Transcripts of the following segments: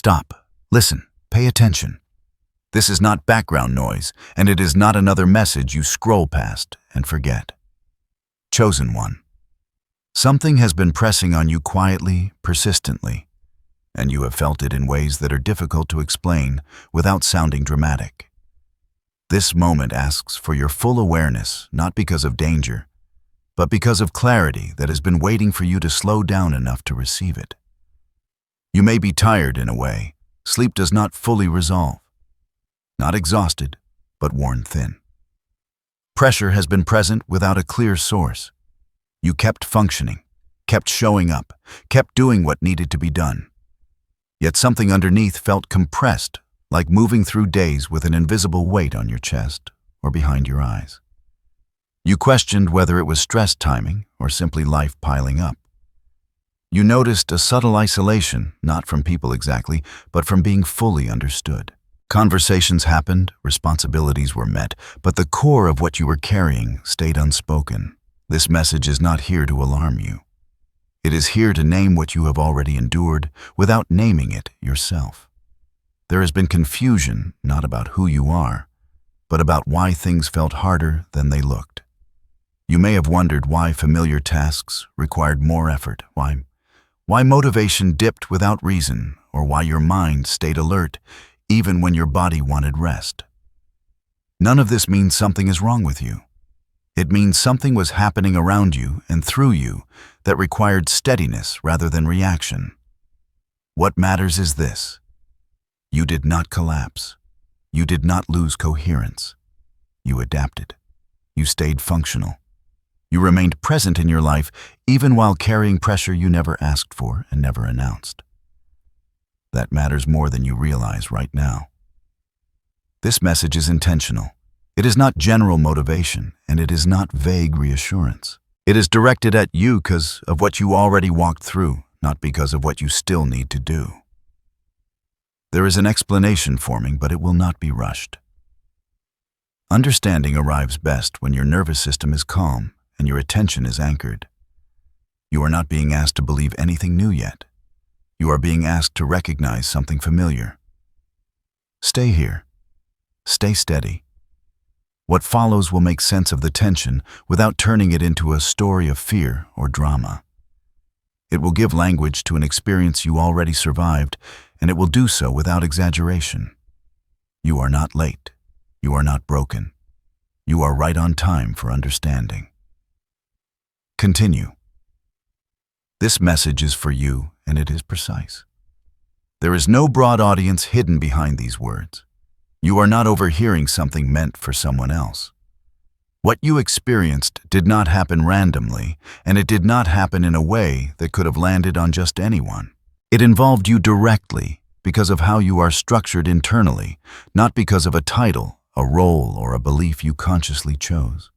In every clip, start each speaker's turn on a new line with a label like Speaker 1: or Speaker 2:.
Speaker 1: Stop. Listen. Pay attention. This is not background noise, and it is not another message you scroll past and forget. Chosen one. Something has been pressing on you quietly, persistently, and you have felt it in ways that are difficult to explain without sounding dramatic. This moment asks for your full awareness, not because of danger, but because of clarity that has been waiting for you to slow down enough to receive it. You may be tired in a way. Sleep does not fully resolve. Not exhausted, but worn thin. Pressure has been present without a clear source. You kept functioning, kept showing up, kept doing what needed to be done. Yet something underneath felt compressed, like moving through days with an invisible weight on your chest or behind your eyes. You questioned whether it was stress timing or simply life piling up. You noticed a subtle isolation, not from people exactly, but from being fully understood. Conversations happened, responsibilities were met, but the core of what you were carrying stayed unspoken. This message is not here to alarm you. It is here to name what you have already endured without naming it yourself. There has been confusion, not about who you are, but about why things felt harder than they looked. You may have wondered why familiar tasks required more effort, why motivation dipped without reason, or why your mind stayed alert even when your body wanted rest. None of this means something is wrong with you. It means something was happening around you and through you that required steadiness rather than reaction. What matters is this: you did not collapse. You did not lose coherence. You adapted. You stayed functional. You remained present in your life even while carrying pressure you never asked for and never announced. That matters more than you realize right now. This message is intentional. It is not general motivation, and it is not vague reassurance. It is directed at you because of what you already walked through, not because of what you still need to do. There is an explanation forming, but it will not be rushed. Understanding arrives best when your nervous system is calm and your attention is anchored. You are not being asked to believe anything new yet. You are being asked to recognize something familiar. Stay here. Stay steady. What follows will make sense of the tension without turning it into a story of fear or drama. It will give language to an experience you already survived, and it will do so without exaggeration. You are not late. You are not broken. You are right on time for understanding. Continue. This message is for you, and it is precise. There is no broad audience hidden behind these words. You are not overhearing something meant for someone else. What you experienced did not happen randomly, and it did not happen in a way that could have landed on just anyone. It involved you directly because of how you are structured internally, not because of a title, a role, or a belief you consciously chose.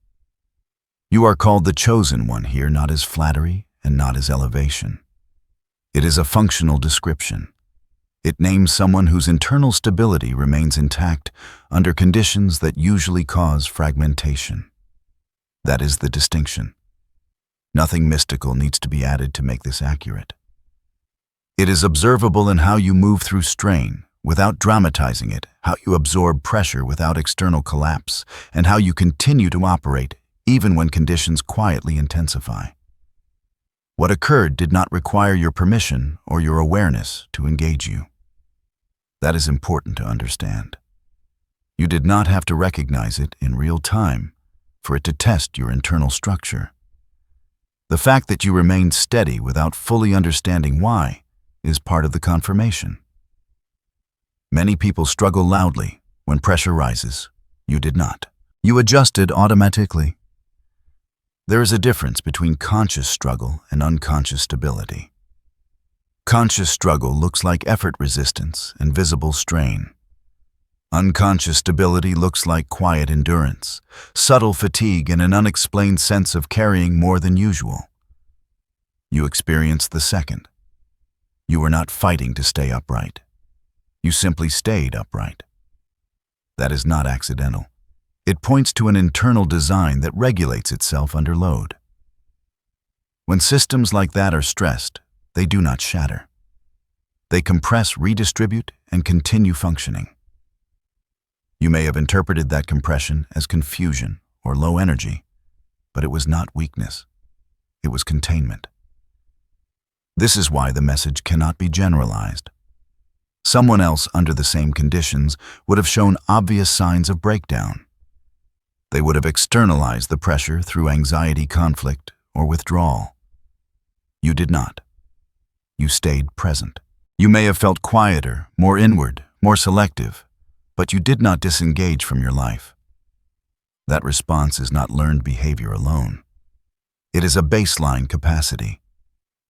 Speaker 1: You are called the chosen one here, not as flattery and not as elevation. It is a functional description. It names someone whose internal stability remains intact under conditions that usually cause fragmentation. That is the distinction. Nothing mystical needs to be added to make this accurate. It is observable in how you move through strain without dramatizing it, how you absorb pressure without external collapse, and how you continue to operate even when conditions quietly intensify. What occurred did not require your permission or your awareness to engage you. That is important to understand. You did not have to recognize it in real time for it to test your internal structure. The fact that you remained steady without fully understanding why is part of the confirmation. Many people struggle loudly when pressure rises. You did not. You adjusted automatically. There is a difference between conscious struggle and unconscious stability. Conscious struggle looks like effort resistance and visible strain. Unconscious stability looks like quiet endurance, subtle fatigue, and an unexplained sense of carrying more than usual. You experienced the second. You were not fighting to stay upright. You simply stayed upright. That is not accidental. It points to an internal design that regulates itself under load. When systems like that are stressed, they do not shatter. They compress, redistribute, and continue functioning. You may have interpreted that compression as confusion or low energy, but it was not weakness. It was containment. This is why the message cannot be generalized. Someone else under the same conditions would have shown obvious signs of breakdown. They would have externalized the pressure through anxiety, conflict, or withdrawal. You did not. You stayed present. You may have felt quieter, more inward, more selective, but you did not disengage from your life. That response is not learned behavior alone. It is a baseline capacity.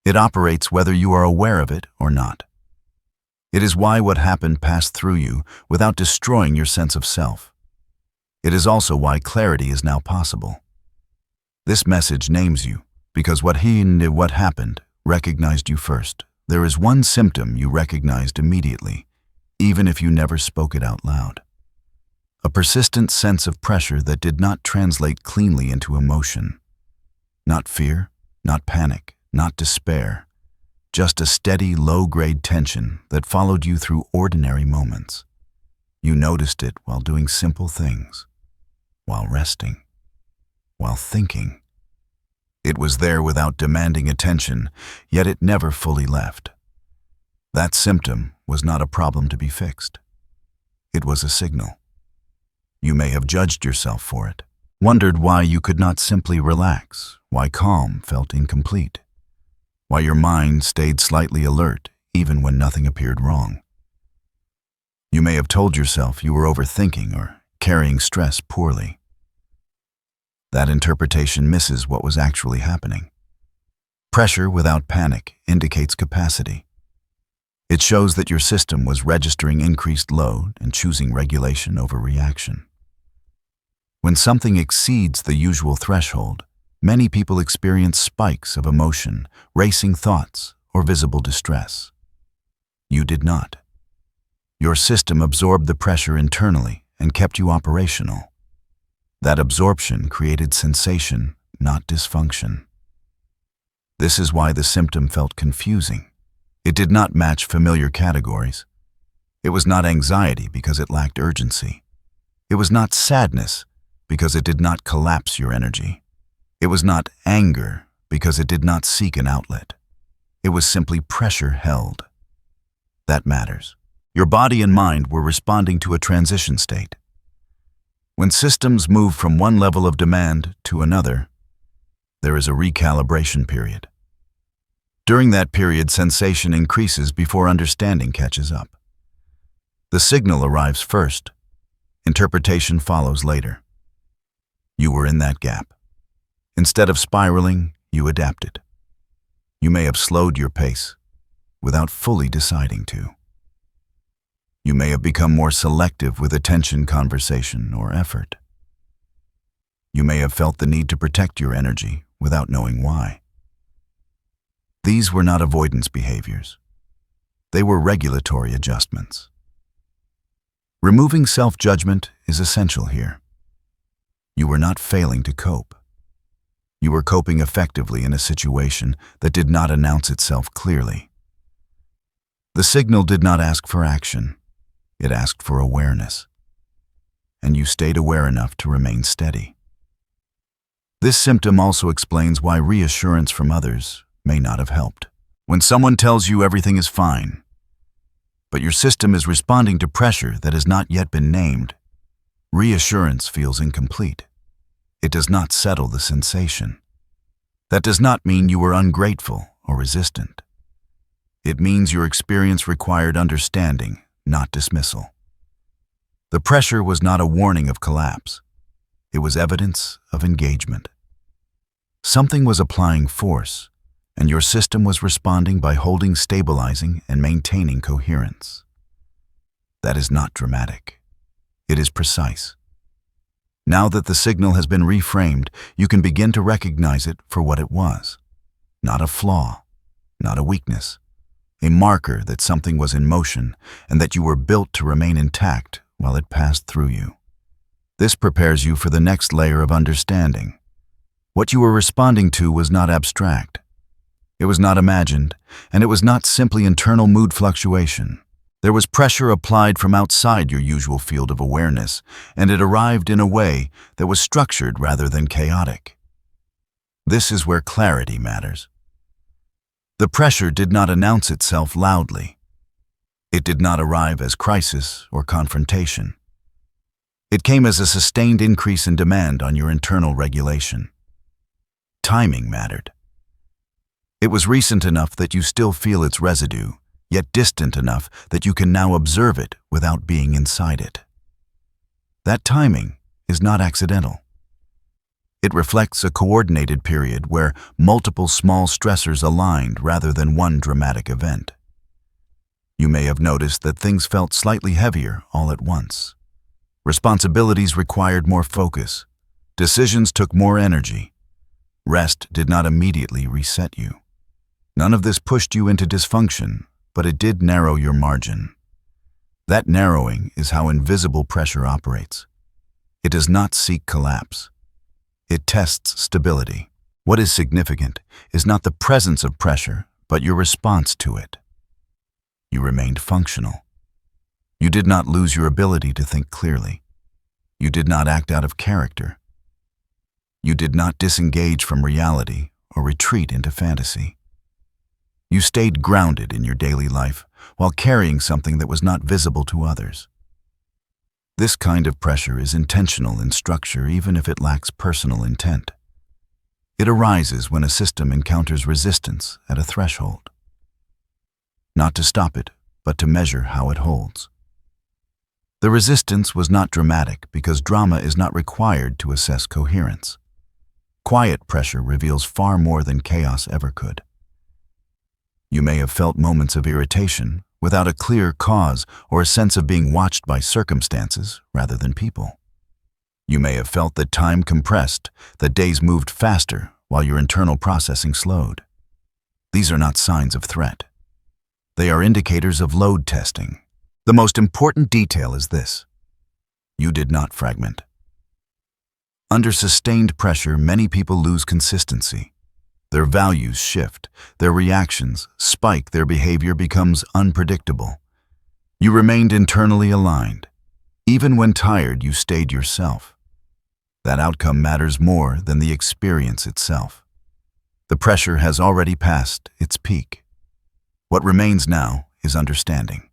Speaker 1: It operates whether you are aware of it or not. It is why what happened passed through you without destroying your sense of self. It is also why clarity is now possible. This message names you because what happened recognized you first. There is one symptom you recognized immediately, even if you never spoke it out loud. A persistent sense of pressure that did not translate cleanly into emotion. Not fear, not panic, not despair. Just a steady, low-grade tension that followed you through ordinary moments. You noticed it while doing simple things, while resting, while thinking. It was there without demanding attention, yet it never fully left. That symptom was not a problem to be fixed. It was a signal. You may have judged yourself for it, wondered why you could not simply relax, why calm felt incomplete, why your mind stayed slightly alert even when nothing appeared wrong. You may have told yourself you were overthinking or carrying stress poorly. That interpretation misses what was actually happening. Pressure without panic indicates capacity. It shows that your system was registering increased load and choosing regulation over reaction. When something exceeds the usual threshold, many people experience spikes of emotion, racing thoughts, or visible distress. You did not. Your system absorbed the pressure internally and kept you operational. That absorption created sensation, not dysfunction. This is why the symptom felt confusing. It did not match familiar categories. It was not anxiety because it lacked urgency. It was not sadness because it did not collapse your energy. It was not anger because it did not seek an outlet. It was simply pressure held. That matters. Your body and mind were responding to a transition state. When systems move from one level of demand to another, there is a recalibration period. During that period, sensation increases before understanding catches up. The signal arrives first. Interpretation follows later. You were in that gap. Instead of spiraling, you adapted. You may have slowed your pace without fully deciding to. You may have become more selective with attention, conversation, or effort. You may have felt the need to protect your energy without knowing why. These were not avoidance behaviors. They were regulatory adjustments. Removing self-judgment is essential here. You were not failing to cope. You were coping effectively in a situation that did not announce itself clearly. The signal did not ask for action. It asked for awareness. And you stayed aware enough to remain steady. This symptom also explains why reassurance from others may not have helped. When someone tells you everything is fine, but your system is responding to pressure that has not yet been named, reassurance feels incomplete. It does not settle the sensation. That does not mean you were ungrateful or resistant. It means your experience required understanding, not dismissal. The pressure was not a warning of collapse. It was evidence of engagement. Something was applying force, and your system was responding by holding, stabilizing, and maintaining coherence. That is not dramatic. It is precise. Now that the signal has been reframed, you can begin to recognize it for what it was. Not a flaw, not a weakness. A marker that something was in motion and that you were built to remain intact while it passed through you. This prepares you for the next layer of understanding. What you were responding to was not abstract. It was not imagined, and it was not simply internal mood fluctuation. There was pressure applied from outside your usual field of awareness, and it arrived in a way that was structured rather than chaotic. This is where clarity matters. The pressure did not announce itself loudly. It did not arrive as crisis or confrontation. It came as a sustained increase in demand on your internal regulation. Timing mattered. It was recent enough that you still feel its residue, yet distant enough that you can now observe it without being inside it. That timing is not accidental. It reflects a coordinated period where multiple small stressors aligned rather than one dramatic event. You may have noticed that things felt slightly heavier all at once. Responsibilities required more focus. Decisions took more energy. Rest did not immediately reset you. None of this pushed you into dysfunction, but it did narrow your margin. That narrowing is how invisible pressure operates. It does not seek collapse. It tests stability. What is significant is not the presence of pressure, but your response to it. You remained functional. You did not lose your ability to think clearly. You did not act out of character. You did not disengage from reality or retreat into fantasy. You stayed grounded in your daily life while carrying something that was not visible to others. This kind of pressure is intentional in structure even if it lacks personal intent. It arises when a system encounters resistance at a threshold. Not to stop it, but to measure how it holds. The resistance was not dramatic because drama is not required to assess coherence. Quiet pressure reveals far more than chaos ever could. You may have felt moments of irritation without a clear cause or a sense of being watched by circumstances rather than people. You may have felt that time compressed, that days moved faster while your internal processing slowed. These are not signs of threat. They are indicators of load testing. The most important detail is this: you did not fragment. Under sustained pressure, many people lose consistency. Their values shift, their reactions spike, their behavior becomes unpredictable. You remained internally aligned. Even when tired, you stayed yourself. That outcome matters more than the experience itself. The pressure has already passed its peak. What remains now is understanding.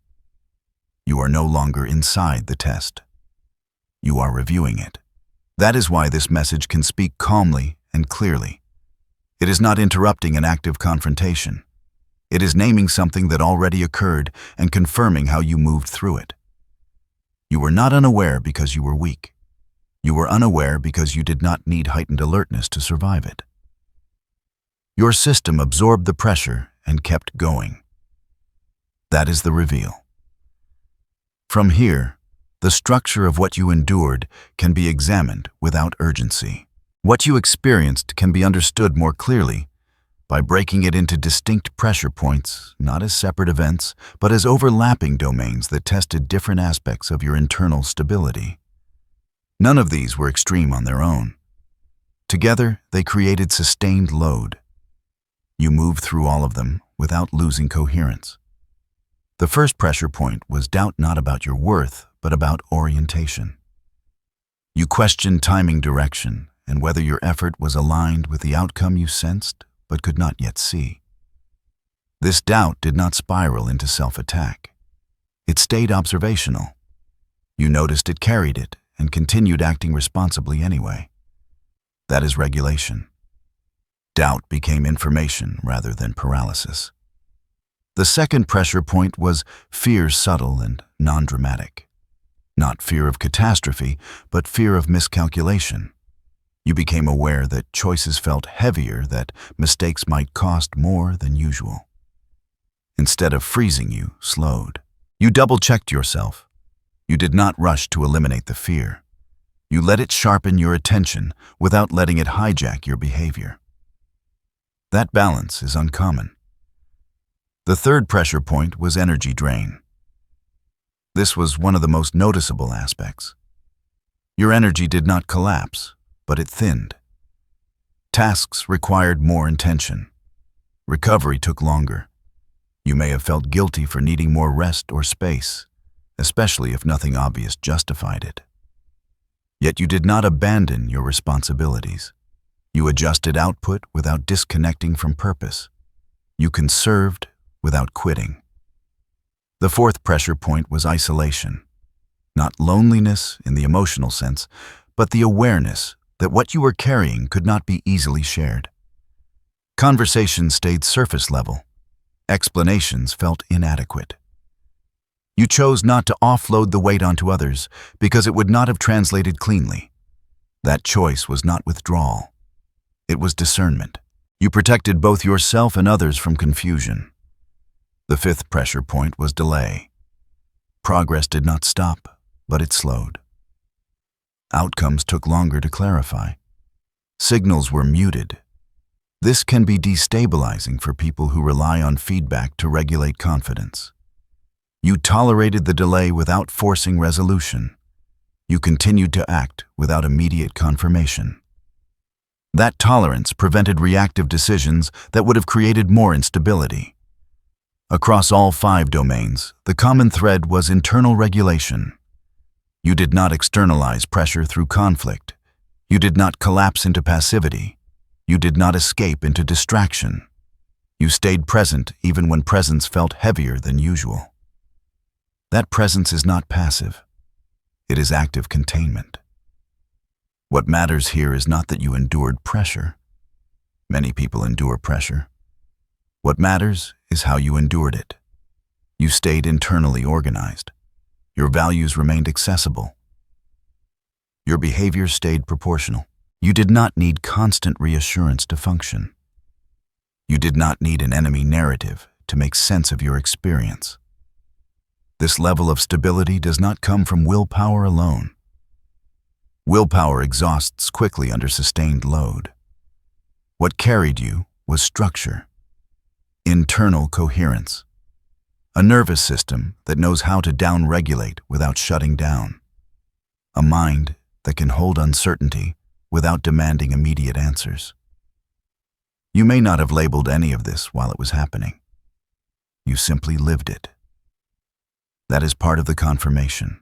Speaker 1: You are no longer inside the test. You are reviewing it. That is why this message can speak calmly and clearly. It is not interrupting an active confrontation. It is naming something that already occurred and confirming how you moved through it. You were not unaware because you were weak. You were unaware because you did not need heightened alertness to survive it. Your system absorbed the pressure and kept going. That is the reveal. From here, the structure of what you endured can be examined without urgency. What you experienced can be understood more clearly by breaking it into distinct pressure points, not as separate events, but as overlapping domains that tested different aspects of your internal stability. None of these were extreme on their own. Together, they created sustained load. You moved through all of them without losing coherence. The first pressure point was doubt not about your worth, but about orientation. You questioned timing, direction, and whether your effort was aligned with the outcome you sensed but could not yet see. This doubt did not spiral into self-attack. It stayed observational. You noticed it, carried it, and continued acting responsibly anyway. That is regulation. Doubt became information rather than paralysis. The second pressure point was fear, subtle and non-dramatic. Not fear of catastrophe, but fear of miscalculation. You became aware that choices felt heavier, that mistakes might cost more than usual. Instead of freezing, you slowed. You double-checked yourself. You did not rush to eliminate the fear. You let it sharpen your attention without letting it hijack your behavior. That balance is uncommon. The third pressure point was energy drain. This was one of the most noticeable aspects. Your energy did not collapse, but it thinned. Tasks required more intention. Recovery took longer. You may have felt guilty for needing more rest or space, especially if nothing obvious justified it. Yet you did not abandon your responsibilities. You adjusted output without disconnecting from purpose. You conserved without quitting. The fourth pressure point was isolation. Not loneliness in the emotional sense, but the awareness that what you were carrying could not be easily shared. Conversations stayed surface level. Explanations felt inadequate. You chose not to offload the weight onto others because it would not have translated cleanly. That choice was not withdrawal. It was discernment. You protected both yourself and others from confusion. The fifth pressure point was delay. Progress did not stop, but it slowed. Outcomes took longer to clarify. Signals were muted. This can be destabilizing for people who rely on feedback to regulate confidence. You tolerated the delay without forcing resolution. You continued to act without immediate confirmation. That tolerance prevented reactive decisions that would have created more instability. Across all 5 domains, the common thread was internal regulation. You did not externalize pressure through conflict. You did not collapse into passivity. You did not escape into distraction. You stayed present even when presence felt heavier than usual. That presence is not passive. It is active containment. What matters here is not that you endured pressure. Many people endure pressure. What matters is how you endured it. You stayed internally organized. Your values remained accessible. Your behavior stayed proportional. You did not need constant reassurance to function. You did not need an enemy narrative to make sense of your experience. This level of stability does not come from willpower alone. Willpower exhausts quickly under sustained load. What carried you was structure, internal coherence, a nervous system that knows how to downregulate without shutting down, a mind that can hold uncertainty without demanding immediate answers. You may not have labeled any of this while it was happening. You simply lived it. That is part of the confirmation.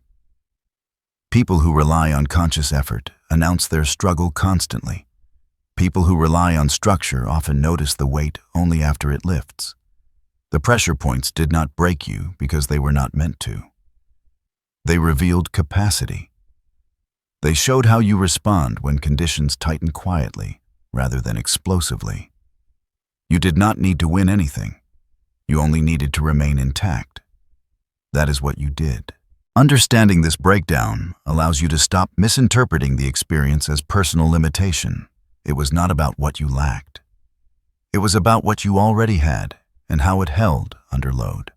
Speaker 1: People who rely on conscious effort announce their struggle constantly. People who rely on structure often notice the weight only after it lifts. The pressure points did not break you because they were not meant to. They revealed capacity. They showed how you respond when conditions tighten quietly rather than explosively. You did not need to win anything. You only needed to remain intact. That is what you did. Understanding this breakdown allows you to stop misinterpreting the experience as personal limitation. It was not about what you lacked. It was about what you already had and how it held under load.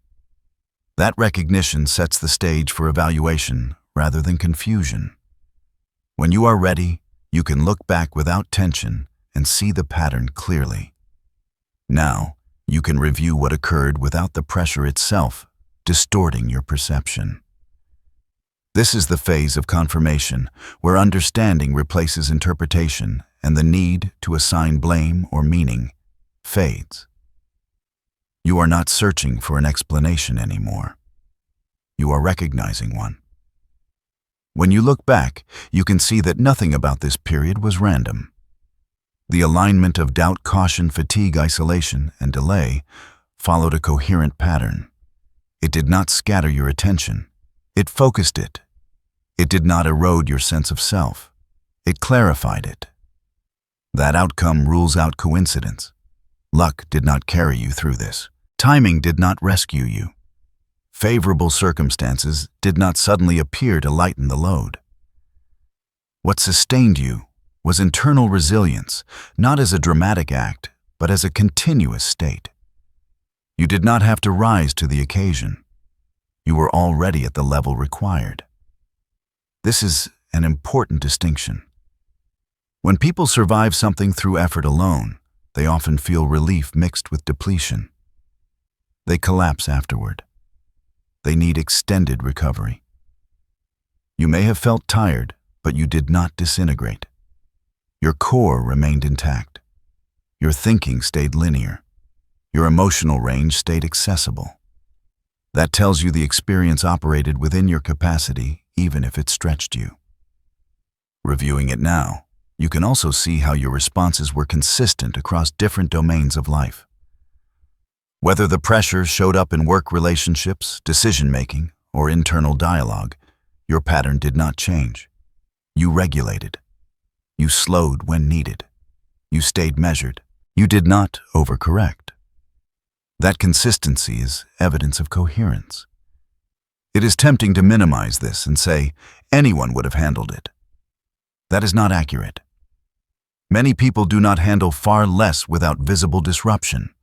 Speaker 1: That recognition sets the stage for evaluation rather than confusion. When you are ready, you can look back without tension and see the pattern clearly. Now, you can review what occurred without the pressure itself distorting your perception. This is the phase of confirmation where understanding replaces interpretation and the need to assign blame or meaning fades. You are not searching for an explanation anymore. You are recognizing one. When you look back, you can see that nothing about this period was random. The alignment of doubt, caution, fatigue, isolation, and delay followed a coherent pattern. It did not scatter your attention. It focused it. It did not erode your sense of self. It clarified it. That outcome rules out coincidence. Luck did not carry you through this. Timing did not rescue you. Favorable circumstances did not suddenly appear to lighten the load. What sustained you was internal resilience, not as a dramatic act, but as a continuous state. You did not have to rise to the occasion. You were already at the level required. This is an important distinction. When people survive something through effort alone, they often feel relief mixed with depletion. They collapse afterward. They need extended recovery. You may have felt tired, but you did not disintegrate. Your core remained intact. Your thinking stayed linear. Your emotional range stayed accessible. That tells you the experience operated within your capacity, even if it stretched you. Reviewing it now, you can also see how your responses were consistent across different domains of life. Whether the pressure showed up in work relationships, decision-making, or internal dialogue, your pattern did not change. You regulated. You slowed when needed. You stayed measured. You did not overcorrect. That consistency is evidence of coherence. It is tempting to minimize this and say anyone would have handled it. That is not accurate. Many people do not handle far less without visible disruption.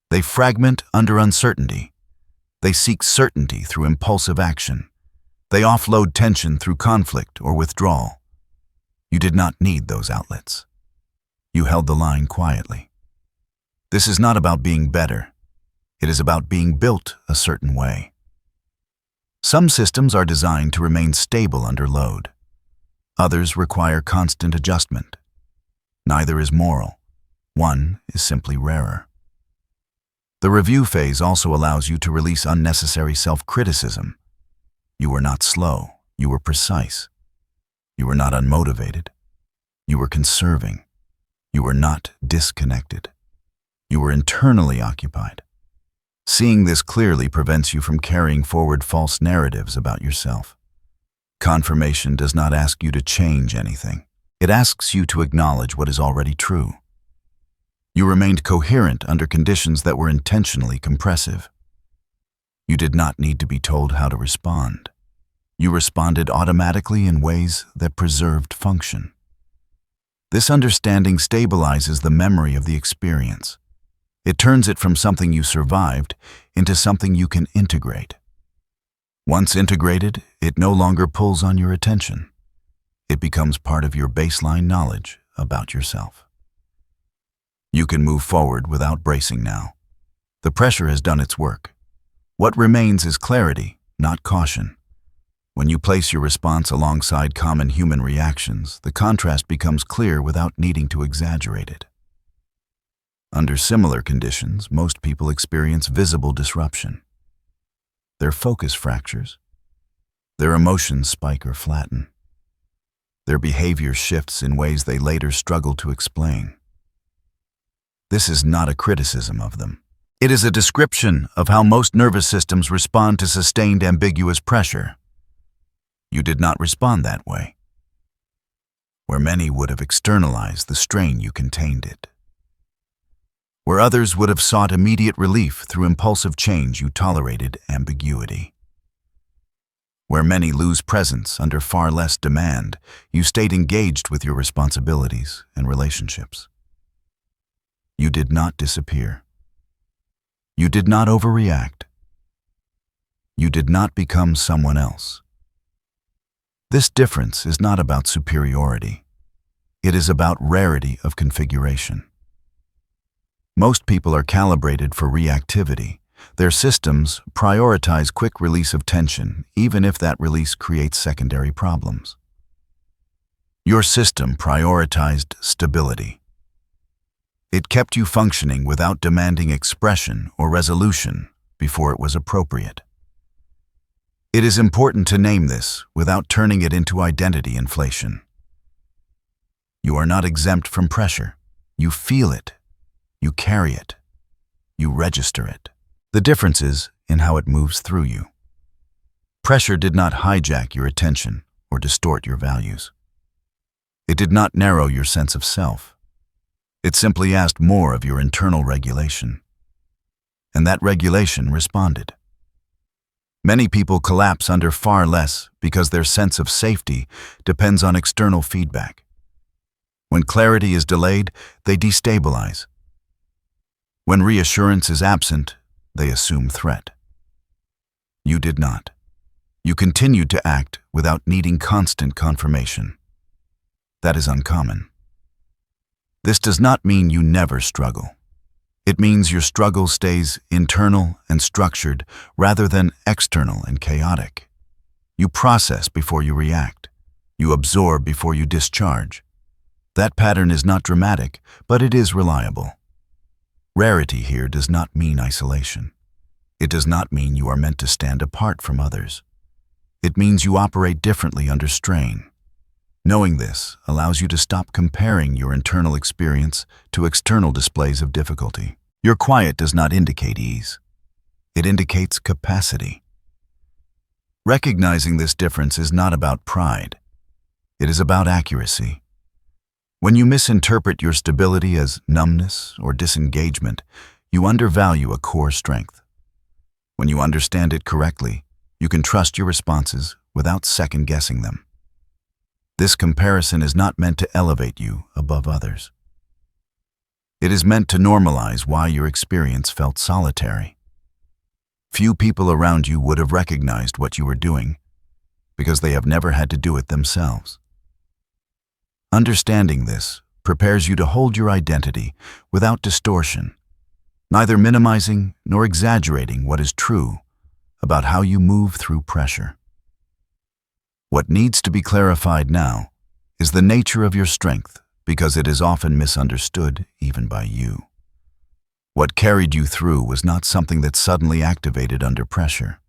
Speaker 1: They fragment under uncertainty. They seek certainty through impulsive action. They offload tension through conflict or withdrawal. You did not need those outlets. You held the line quietly. This is not about being better. It is about being built a certain way. Some systems are designed to remain stable under load. Others require constant adjustment. Neither is moral. One is simply rarer. The review phase also allows you to release unnecessary self-criticism. You were not slow. You were precise. You were not unmotivated. You were conserving. You were not disconnected. You were internally occupied. Seeing this clearly prevents you from carrying forward false narratives about yourself. Confirmation does not ask you to change anything. It asks you to acknowledge what is already true. You remained coherent under conditions that were intentionally compressive. You did not need to be told how to respond. You responded automatically in ways that preserved function. This understanding stabilizes the memory of the experience. It turns it from something you survived into something you can integrate. Once integrated, it no longer pulls on your attention. It becomes part of your baseline knowledge about yourself. You can move forward without bracing now. The pressure has done its work. What remains is clarity, not caution. When you place your response alongside common human reactions, the contrast becomes clear without needing to exaggerate it. Under similar conditions, most people experience visible disruption. Their focus fractures. Their emotions spike or flatten. Their behavior shifts in ways they later struggle to explain. This is not a criticism of them. It is a description of how most nervous systems respond to sustained ambiguous pressure. You did not respond that way. Where many would have externalized the strain, you contained it. Where others would have sought immediate relief through impulsive change, you tolerated ambiguity. Where many lose presence under far less demand, you stayed engaged with your responsibilities and relationships. You did not disappear. You did not overreact. You did not become someone else. This difference is not about superiority. It is about rarity of configuration. Most people are calibrated for reactivity. Their systems prioritize quick release of tension, even if that release creates secondary problems. Your system prioritized stability. It kept you functioning without demanding expression or resolution before it was appropriate. It is important to name this without turning it into identity inflation. You are not exempt from pressure. You feel it. You carry it. You register it. The difference is in how it moves through you. Pressure did not hijack your attention or distort your values. It did not narrow your sense of self. It simply asked more of your internal regulation. And that regulation responded. Many people collapse under far less because their sense of safety depends on external feedback. When clarity is delayed, they destabilize. When reassurance is absent, they assume threat. You did not. You continued to act without needing constant confirmation. That is uncommon. This does not mean you never struggle. It means your struggle stays internal and structured rather than external and chaotic. You process before you react. You absorb before you discharge. That pattern is not dramatic, but it is reliable. Rarity here does not mean isolation. It does not mean you are meant to stand apart from others. It means you operate differently under strain. Knowing this allows you to stop comparing your internal experience to external displays of difficulty. Your quiet does not indicate ease. It indicates capacity. Recognizing this difference is not about pride. It is about accuracy. When you misinterpret your stability as numbness or disengagement, you undervalue a core strength. When you understand it correctly, you can trust your responses without second-guessing them. This comparison is not meant to elevate you above others. It is meant to normalize why your experience felt solitary. Few people around you would have recognized what you were doing because they have never had to do it themselves. Understanding this prepares you to hold your identity without distortion, neither minimizing nor exaggerating what is true about how you move through pressure. What needs to be clarified now is the nature of your strength, because it is often misunderstood even by you. What carried you through was not something that suddenly activated under pressure.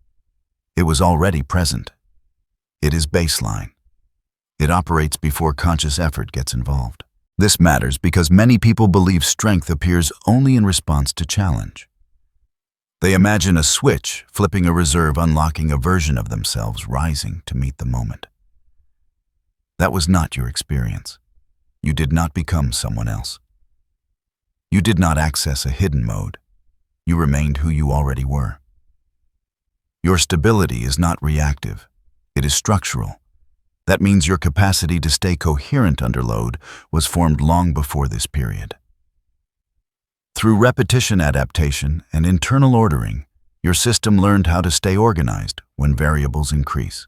Speaker 1: It was already present. It is baseline. It operates before conscious effort gets involved. This matters because many people believe strength appears only in response to challenge. They imagine a switch, flipping a reserve, unlocking a version of themselves rising to meet the moment. That was not your experience. You did not become someone else. You did not access a hidden mode. You remained who you already were. Your stability is not reactive. It is structural. That means your capacity to stay coherent under load was formed long before this period. Through repetition, adaptation, and internal ordering, your system learned how to stay organized when variables increase.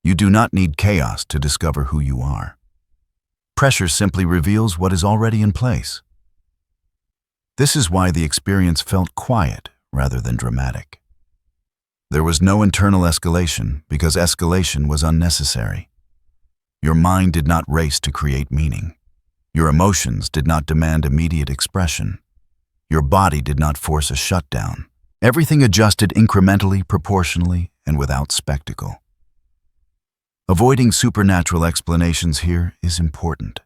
Speaker 1: You do not need chaos to discover who you are. Pressure simply reveals what is already in place. This is why the experience felt quiet rather than dramatic. There was no internal escalation because escalation was unnecessary. Your mind did not race to create meaning. Your emotions did not demand immediate expression. Your body did not force a shutdown. Everything adjusted incrementally, proportionally, and without spectacle. Avoiding supernatural explanations here is important.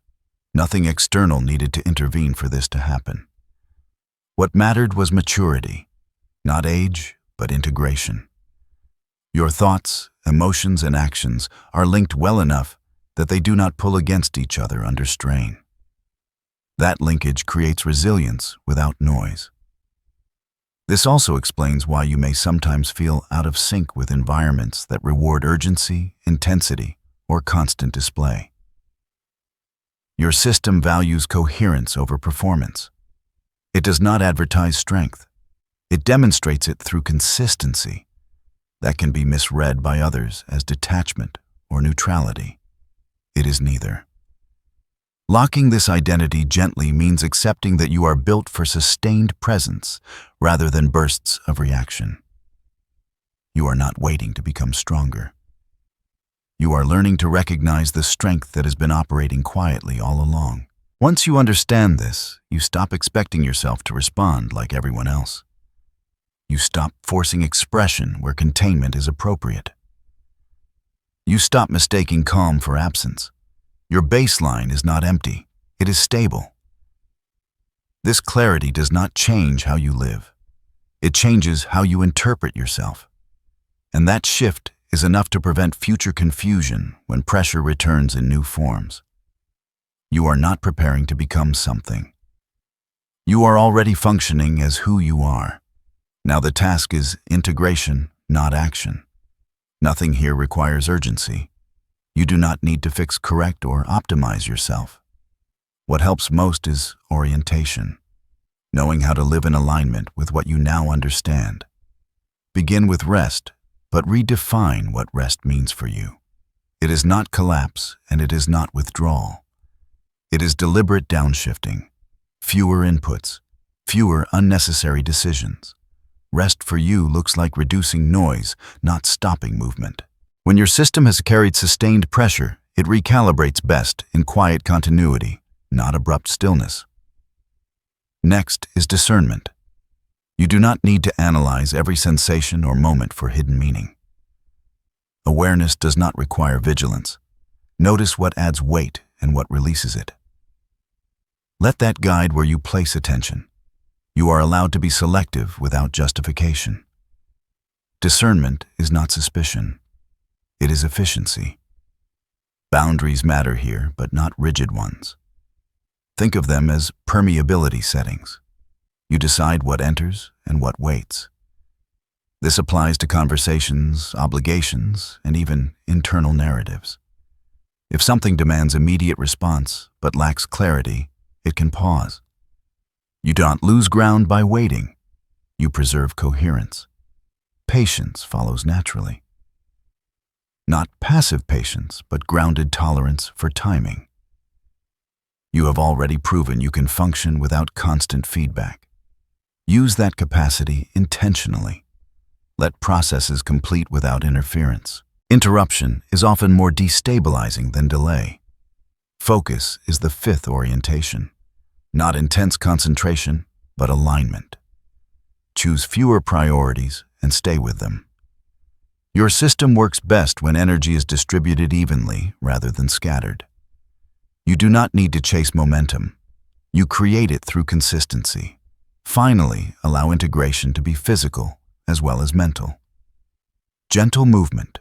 Speaker 1: Nothing external needed to intervene for this to happen. What mattered was maturity, not age, but integration. Your thoughts, emotions, and actions are linked well enough that they do not pull against each other under strain. That linkage creates resilience without noise. This also explains why you may sometimes feel out of sync with environments that reward urgency, intensity, or constant display. Your system values coherence over performance. It does not advertise strength. It demonstrates it through consistency. That can be misread by others as detachment or neutrality. It is neither. Locking this identity gently means accepting that you are built for sustained presence rather than bursts of reaction. You are not waiting to become stronger. You are learning to recognize the strength that has been operating quietly all along. Once you understand this, you stop expecting yourself to respond like everyone else. You stop forcing expression where containment is appropriate. You stop mistaking calm for absence. Your baseline is not empty, it is stable. This clarity does not change how you live. It changes how you interpret yourself. And that shift is enough to prevent future confusion when pressure returns in new forms. You are not preparing to become something. You are already functioning as who you are. Now the task is integration, not action. Nothing here requires urgency. You do not need to fix, correct, or optimize yourself. What helps most is orientation, knowing how to live in alignment with what you now understand. Begin with rest, but redefine what rest means for you. It is not collapse, and it is not withdrawal. It is deliberate downshifting, fewer inputs, fewer unnecessary decisions. Rest for you looks like reducing noise, not stopping movement. When your system has carried sustained pressure, it recalibrates best in quiet continuity, not abrupt stillness. Next is discernment. You do not need to analyze every sensation or moment for hidden meaning. Awareness does not require vigilance. Notice what adds weight and what releases it. Let that guide where you place attention. You are allowed to be selective without justification. Discernment is not suspicion. It is efficiency. Boundaries matter here, but not rigid ones. Think of them as permeability settings. You decide what enters and what waits. This applies to conversations, obligations, and even internal narratives. If something demands immediate response but lacks clarity, it can pause. You do not lose ground by waiting. You preserve coherence. Patience follows naturally. Not passive patience, but grounded tolerance for timing. You have already proven you can function without constant feedback. Use that capacity intentionally. Let processes complete without interference. Interruption is often more destabilizing than delay. Focus is the fifth orientation. Not intense concentration, but alignment. Choose fewer priorities and stay with them. Your system works best when energy is distributed evenly rather than scattered. You do not need to chase momentum. You create it through consistency. Finally, allow integration to be physical as well as mental. Gentle movement,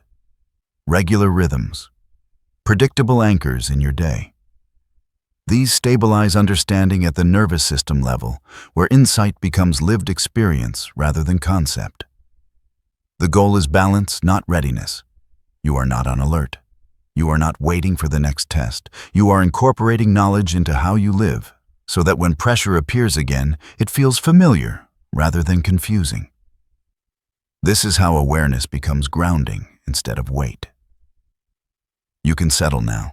Speaker 1: regular rhythms, predictable anchors in your day. These stabilize understanding at the nervous system level, where insight becomes lived experience rather than concept. The goal is balance, not readiness. You are not on alert. You are not waiting for the next test. You are incorporating knowledge into how you live, so that when pressure appears again, it feels familiar rather than confusing. This is how awareness becomes grounding instead of weight. You can settle now.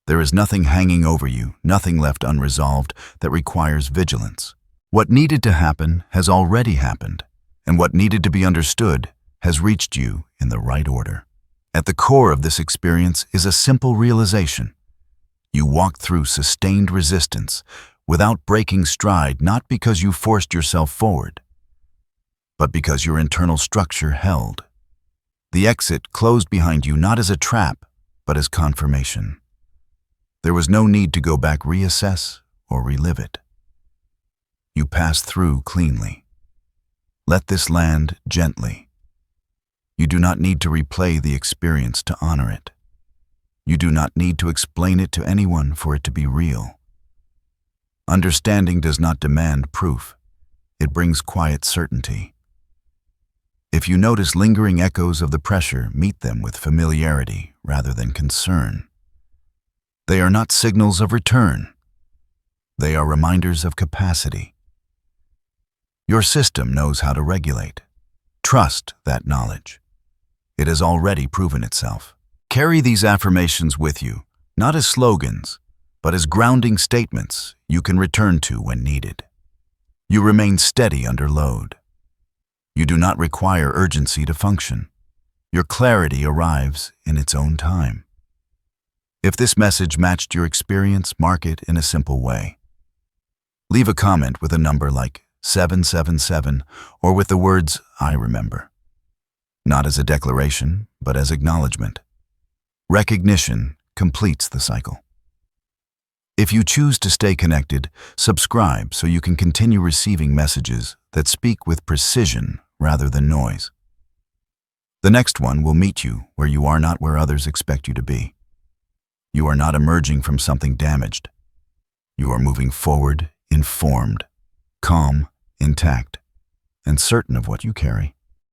Speaker 1: There is nothing hanging over you, nothing left unresolved that requires vigilance. What needed to happen has already happened, and what needed to be understood has reached you in the right order. At the core of this experience is a simple realization. You walked through sustained resistance without breaking stride, not because you forced yourself forward, but because your internal structure held. The exit closed behind you not as a trap, but as confirmation. There was no need to go back, reassess, or relive it. You passed through cleanly. Let this land gently. You do not need to replay the experience to honor it. You do not need to explain it to anyone for it to be real. Understanding does not demand proof. It brings quiet certainty. If you notice lingering echoes of the pressure, meet them with familiarity rather than concern. They are not signals of return. They are reminders of capacity. Your system knows how to regulate. Trust that knowledge. It has already proven itself. Carry these affirmations with you, not as slogans, but as grounding statements you can return to when needed. You remain steady under load. You do not require urgency to function. Your clarity arrives in its own time. If this message matched your experience, mark it in a simple way. Leave a comment with a number like 777 or with the words, "I remember." Not as a declaration, but as acknowledgement. Recognition completes the cycle. If you choose to stay connected, subscribe so you can continue receiving messages that speak with precision rather than noise. The next one will meet you where you are, not where others expect you to be. You are not emerging from something damaged. You are moving forward, informed, calm, intact, and certain of what you carry.